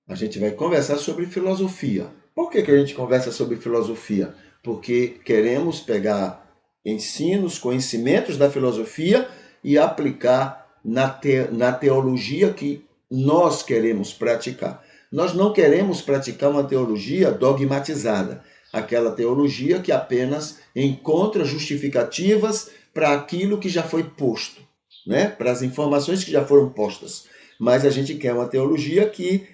A gente vai conversar sobre filosofia. Por que a gente conversa sobre filosofia? Porque queremos pegar ensinos, conhecimentos da filosofia e aplicar na teologia que nós queremos praticar. Nós não queremos praticar uma teologia dogmatizada, aquela teologia que apenas encontra justificativas para aquilo que já foi posto, né? Para as informações que já foram postas. Mas a gente quer uma teologia que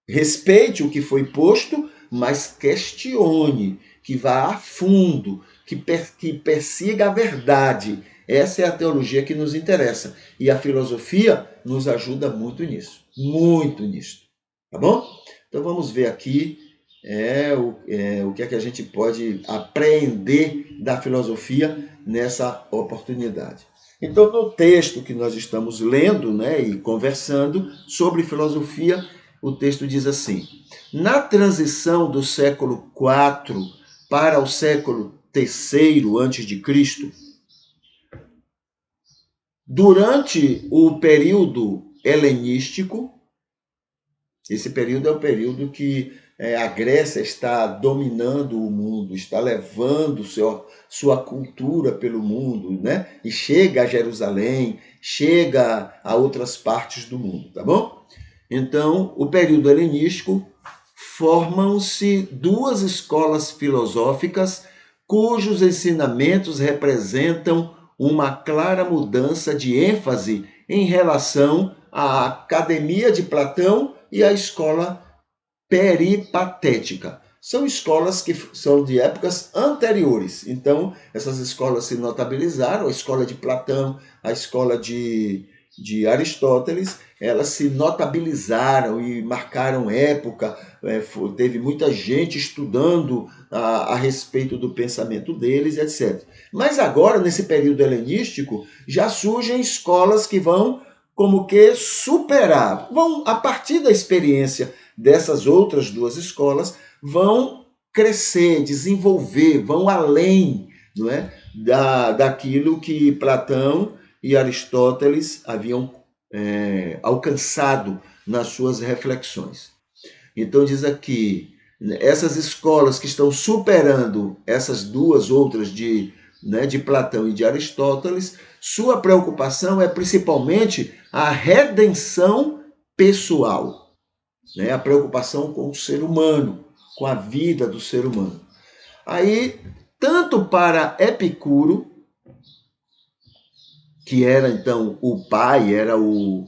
respeite o que foi posto, mas questione, que vá a fundo, que persiga a verdade. Essa é a teologia que nos interessa. E a filosofia nos ajuda muito nisso. Muito nisso. Tá bom? Então vamos ver aqui o que é que a gente pode apreender da filosofia nessa oportunidade. Então, no texto que nós estamos lendo, né, e conversando sobre filosofia, o texto diz assim: na transição do século IV para o século III a.C., durante o período helenístico, esse período é o período que a Grécia está dominando o mundo, está levando sua cultura pelo mundo, né? E chega a Jerusalém, chega a outras partes do mundo, tá bom? Então, o período helenístico, formam-se duas escolas filosóficas cujos ensinamentos representam uma clara mudança de ênfase em relação à Academia de Platão e à escola peripatética. São escolas que são de épocas anteriores. Então, essas escolas se notabilizaram, a escola de Platão, a escola de Aristóteles, elas se notabilizaram e marcaram época, teve muita gente estudando a respeito do pensamento deles, etc. Mas agora, nesse período helenístico, já surgem escolas que vão como que superar, vão, a partir da experiência dessas outras duas escolas, vão crescer, desenvolver, vão além, não é, daquilo que Platão e Aristóteles haviam alcançado nas suas reflexões. Então diz aqui, essas escolas que estão superando essas duas outras de Platão e de Aristóteles, sua preocupação é principalmente a redenção pessoal, né? A preocupação com o ser humano, com a vida do ser humano. Aí, tanto para Epicuro, que era então o pai, era o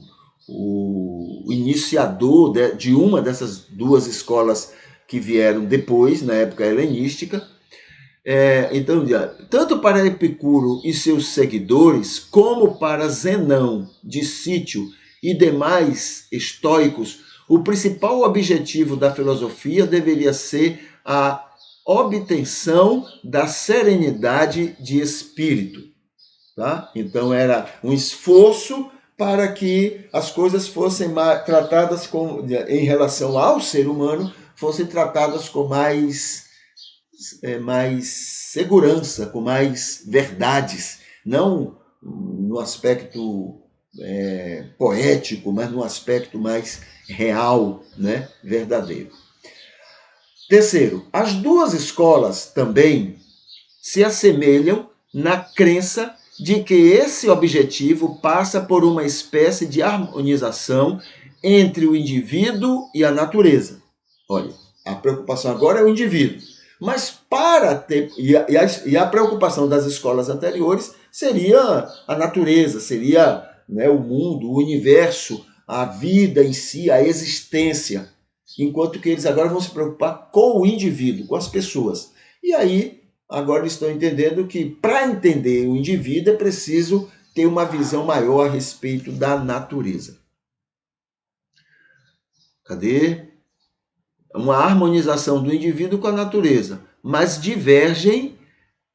iniciador de uma dessas duas escolas que vieram depois, na época helenística. Então, tanto para Epicuro e seus seguidores, como para Zenão de Sítio e demais estoicos, o principal objetivo da filosofia deveria ser a obtenção da serenidade de espírito. Tá? Então era um esforço para que as coisas fossem tratadas em relação ao ser humano, fossem tratadas com mais segurança, com mais verdades, não no aspecto poético, mas no aspecto mais real, né, verdadeiro. Terceiro, as duas escolas também se assemelham na crença de que esse objetivo passa por uma espécie de harmonização entre o indivíduo e a natureza. Olha, a preocupação agora é o indivíduo. Mas para ter. E a preocupação das escolas anteriores seria a natureza, seria, né, o mundo, o universo, a vida em si, a existência. Enquanto que eles agora vão se preocupar com o indivíduo, com as pessoas. E aí, agora eles estão entendendo que para entender o indivíduo é preciso ter uma visão maior a respeito da natureza. Cadê? Uma harmonização do indivíduo com a natureza, mas divergem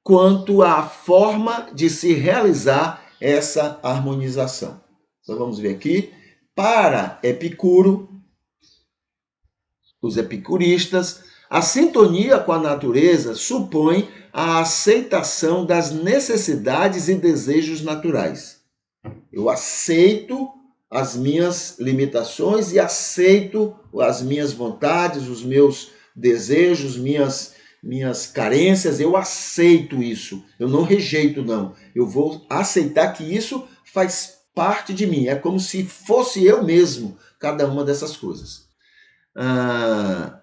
quanto à forma de se realizar essa harmonização. Então vamos ver aqui. Para Epicuro, os epicuristas, a sintonia com a natureza supõe a aceitação das necessidades e desejos naturais. Eu aceito as minhas limitações e aceito as minhas vontades, os meus desejos, minhas carências, eu aceito isso. Eu não rejeito, não. Eu vou aceitar que isso faz parte de mim. É como se fosse eu mesmo, cada uma dessas coisas.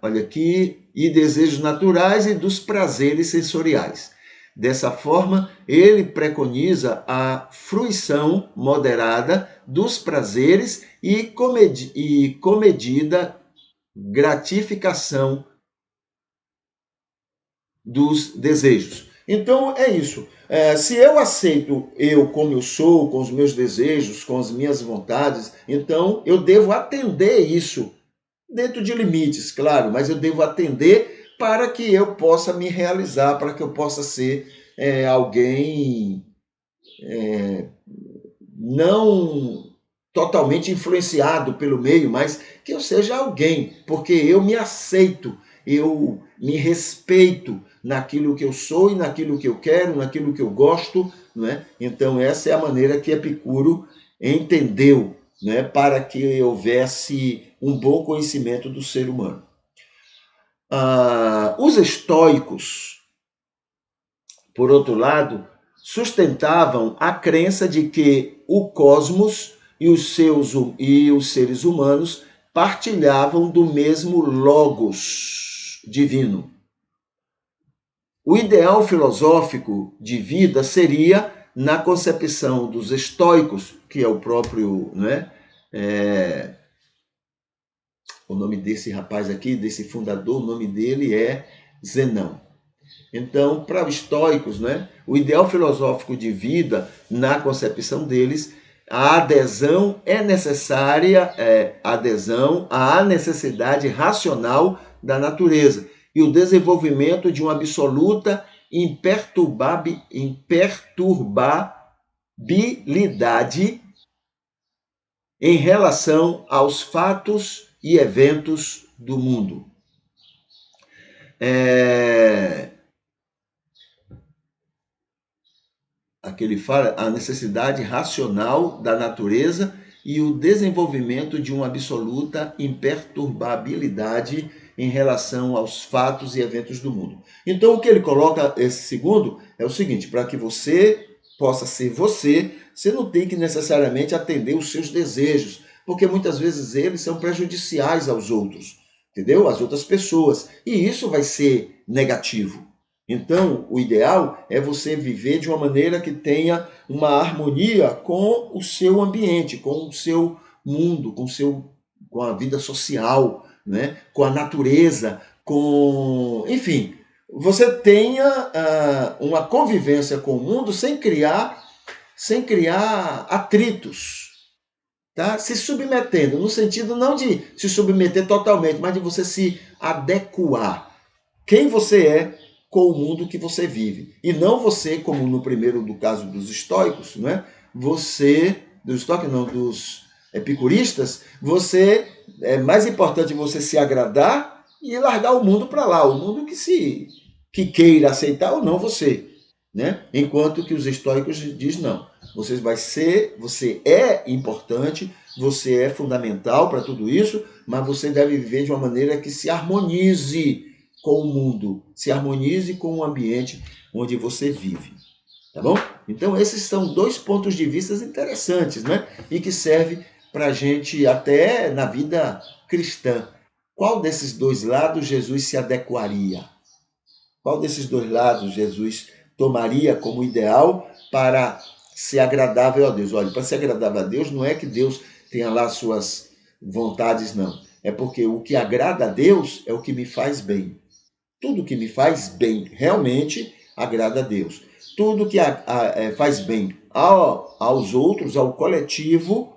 Olha aqui, e desejos naturais e dos prazeres sensoriais. Dessa forma, ele preconiza a fruição moderada dos prazeres e comedida gratificação dos desejos. Então é isso. Se eu aceito eu como eu sou, com os meus desejos, com as minhas vontades, então eu devo atender isso dentro de limites, claro, mas eu devo atender para que eu possa me realizar, para que eu possa ser alguém não totalmente influenciado pelo meio, mas que eu seja alguém, porque eu me aceito, eu me respeito naquilo que eu sou e naquilo que eu quero, naquilo que eu gosto, né? Então essa é a maneira que Epicuro entendeu, né, para que houvesse um bom conhecimento do ser humano. Os estoicos, por outro lado, sustentavam a crença de que o cosmos e os seres humanos partilhavam do mesmo logos divino. O ideal filosófico de vida seria, na concepção dos estoicos, que é o próprio, né, o nome desse rapaz aqui, desse fundador, o nome dele é Zenão. Então, para os estoicos, né, o ideal filosófico de vida, na concepção deles, a adesão é necessária, adesão à necessidade racional da natureza e o desenvolvimento de uma absoluta imperturbabilidade em relação aos fatos e eventos do mundo. Aqui ele fala a necessidade racional da natureza e o desenvolvimento de uma absoluta imperturbabilidade em relação aos fatos e eventos do mundo. Então, o que ele coloca, esse segundo, é o seguinte: para que você possa ser você, você não tem que necessariamente atender os seus desejos, porque muitas vezes eles são prejudiciais aos outros, entendeu? Às outras pessoas. E isso vai ser negativo. Então, o ideal é você viver de uma maneira que tenha uma harmonia com o seu ambiente, com o seu mundo, com a vida social, né? Com a natureza, enfim, você tenha uma convivência com o mundo sem criar atritos, tá? Se submetendo, no sentido não de se submeter totalmente, mas de você se adequar. Quem você é com o mundo que você vive. E não você, como no primeiro do caso dos estoicos, né? Dos epicuristas, é mais importante você se agradar e largar o mundo para lá, o mundo que queira aceitar ou não você, né? Enquanto que os estoicos diz não. Você é importante, você é fundamental para tudo isso, mas você deve viver de uma maneira que se harmonize com o mundo, se harmonize com o ambiente onde você vive, tá bom? Então esses são dois pontos de vista interessantes, né? E que serve para a gente até na vida cristã. Qual desses dois lados Jesus se adequaria? Qual desses dois lados Jesus tomaria como ideal para ser agradável a Deus? Olha, para ser agradável a Deus não é que Deus tenha lá suas vontades, não. É porque o que agrada a Deus é o que me faz bem. Tudo que me faz bem realmente agrada a Deus. Tudo que faz bem aos outros, ao coletivo,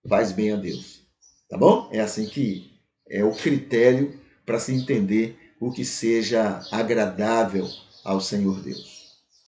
faz bem a Deus. Tá bom? É assim que é o critério para se entender o que seja agradável ao Senhor Deus.